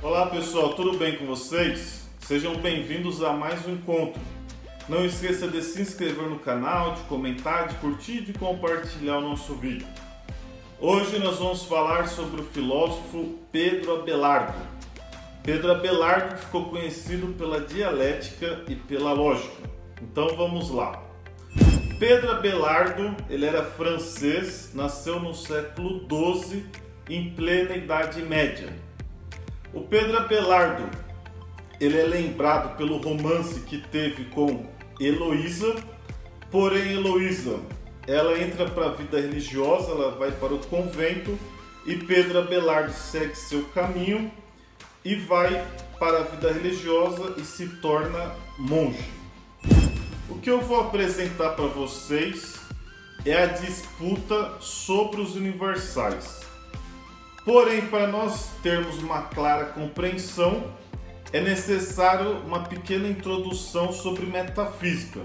Olá pessoal, tudo bem com vocês? Sejam bem-vindos a mais um encontro. Não esqueça de se inscrever no canal, de comentar, de curtir e de compartilhar o nosso vídeo. Hoje nós vamos falar sobre o filósofo Pedro Abelardo. Pedro Abelardo ficou conhecido pela dialética e pela lógica. Então vamos lá. Pedro Abelardo, ele era francês, nasceu no século XII, em plena Idade Média. O Pedro Abelardo, ele é lembrado pelo romance que teve com Heloísa, porém Heloísa, ela entra para a vida religiosa, ela vai para o convento e Pedro Abelardo segue seu caminho e vai para a vida religiosa e se torna monge. O que eu vou apresentar para vocês é a disputa sobre os universais. Porém, para nós termos uma clara compreensão, é necessário uma pequena introdução sobre metafísica.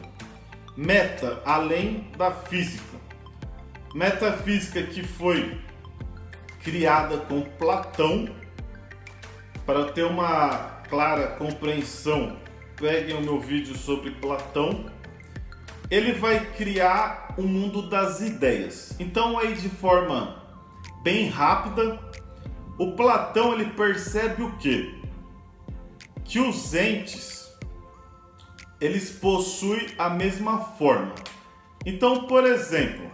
Meta, além da física. Metafísica que foi criada com Platão. Para ter uma clara compreensão, peguem o meu vídeo sobre Platão. Ele vai criar um mundo das ideias. Então, aí de forma bem rápida, o Platão ele percebe o quê? Que os entes eles possuem a mesma forma. Então, por exemplo,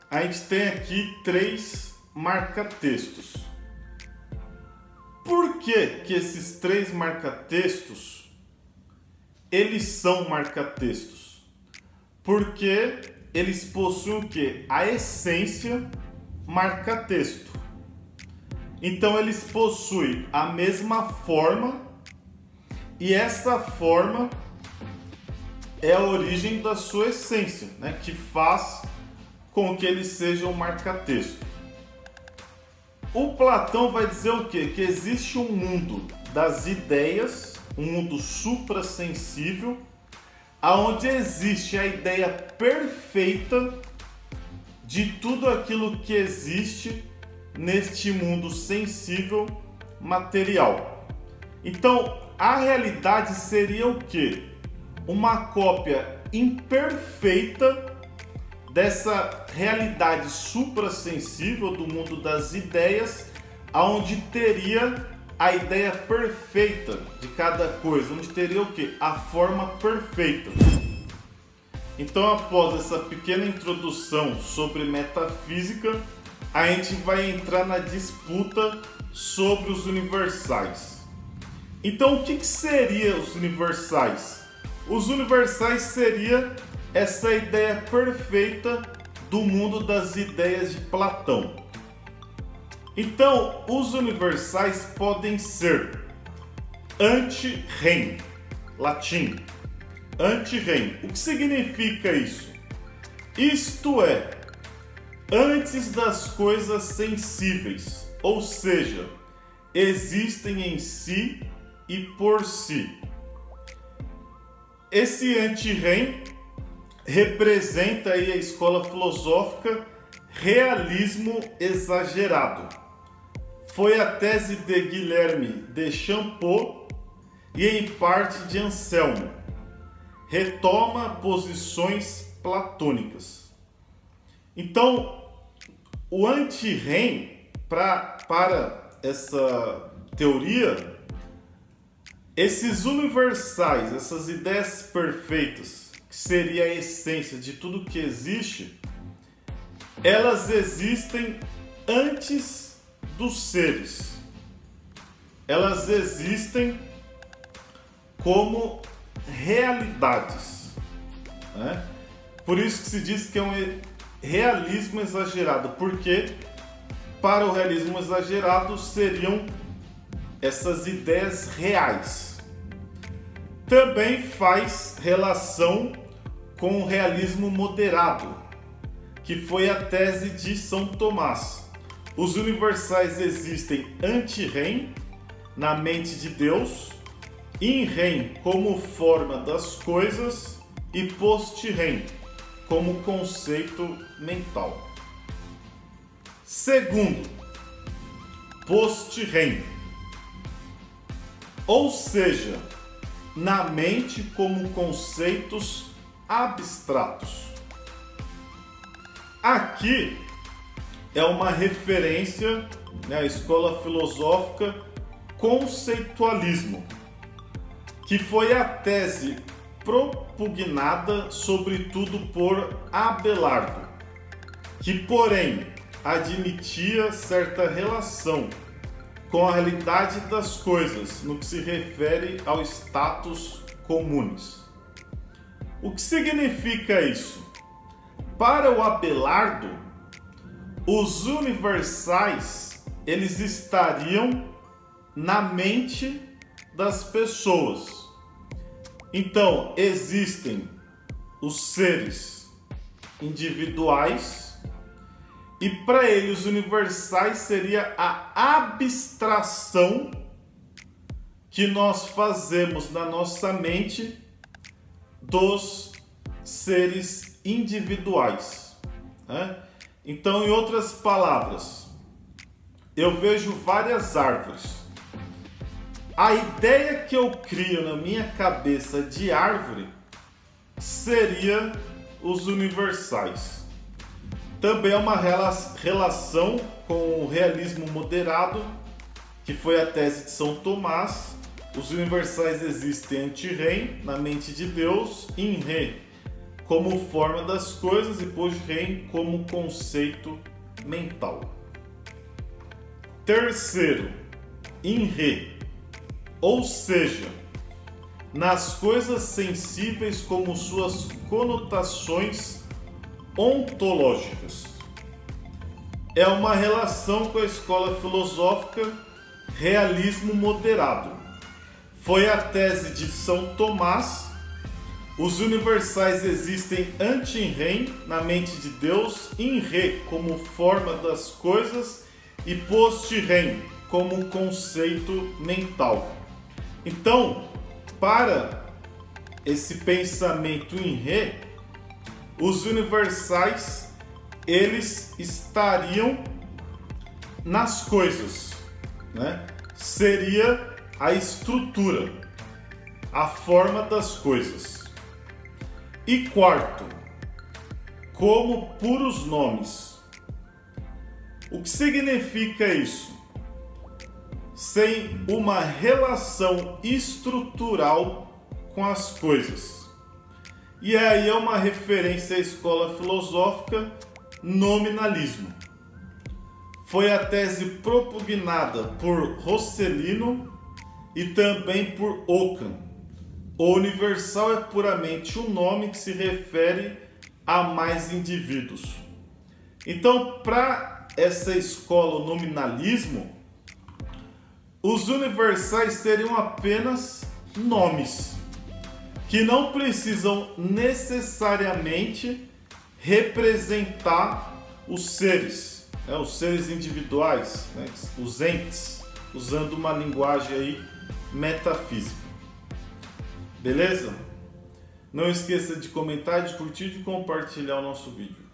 a gente tem aqui 3 marca-textos. Por que que esses 3 marca-textos eles são marca-textos? Porque eles possuem o quê? A essência marca-texto. Então eles possuem a mesma forma e essa forma é a origem da sua essência, né? Que faz com que eles sejam marca-texto. O Platão vai dizer o quê? Que existe um mundo das ideias, um mundo suprassensível, aonde existe a ideia perfeita de tudo aquilo que existe neste mundo sensível material. Então, a realidade seria o quê? Uma cópia imperfeita dessa realidade suprassensível do mundo das ideias, onde teria a ideia perfeita de cada coisa, onde teria o quê? A forma perfeita. Então, após essa pequena introdução sobre metafísica, a gente vai entrar na disputa sobre os universais. Então, o que seriam os universais? Os universais seria essa ideia perfeita do mundo das ideias de Platão. Então, os universais podem ser anti-rem, latim. Anti-rem. O que significa isso? Isto é, antes das coisas sensíveis, ou seja, existem em si e por si. Esse anti-rem representa aí a escola filosófica realismo exagerado. Foi a tese de Guilherme de Champeau e em parte de Anselmo. Retoma posições platônicas. Então, o anti-rem, para essa teoria, esses universais, essas ideias perfeitas, que seria a essência de tudo que existe, elas existem antes dos seres. Elas existem como realidades, né? Por isso que se diz que é um realismo exagerado, porque para o realismo exagerado seriam essas ideias reais. Também faz relação com o realismo moderado, que foi a tese de São Tomás. Os universais existem ante-rem, na mente de Deus, in-rem como forma das coisas e post-rem como conceito mental. Segundo, post-rem. ou seja, na mente como conceitos abstratos. Aqui é uma referência, né, à escola filosófica conceitualismo, que foi a tese propugnada sobretudo por Abelardo, que porém admitia certa relação com a realidade das coisas no que se refere ao status comunis. O que significa isso? Para o Abelardo, os universais eles estariam na mente das pessoas. Então, existem os seres individuais e para ele os universais seria a abstração que nós fazemos na nossa mente dos seres individuais, né? Então, em outras palavras, eu vejo várias árvores. A ideia que eu crio na minha cabeça de árvore seria os universais. Também é uma relação com o realismo moderado, que foi a tese de São Tomás. Os universais existem ante-rem, na mente de Deus, in-rem, como forma das coisas, e post-rem, como conceito mental. Terceiro, in-re, ou seja, nas coisas sensíveis como suas conotações ontológicas. É uma relação com a escola filosófica realismo moderado. Foi a tese de São Tomás. Os universais existem ante-rem, na mente de Deus, in-re, como forma das coisas, e post-rem, como conceito mental. Então, para esse pensamento in-re, os universais eles estariam nas coisas, né? Seria a estrutura, a forma das coisas. E quarto, como puros nomes. O que significa isso? Sem uma relação estrutural com as coisas. E aí é uma referência à escola filosófica nominalismo. Foi a tese propugnada por Rosselino e também por Ockham. O universal é puramente um nome que se refere a mais indivíduos. Então, para essa escola, o nominalismo, os universais seriam apenas nomes, que não precisam necessariamente representar os seres, né, os seres individuais, né, os entes, usando uma linguagem aí metafísica. Beleza? Não esqueça de comentar, de curtir e de compartilhar o nosso vídeo.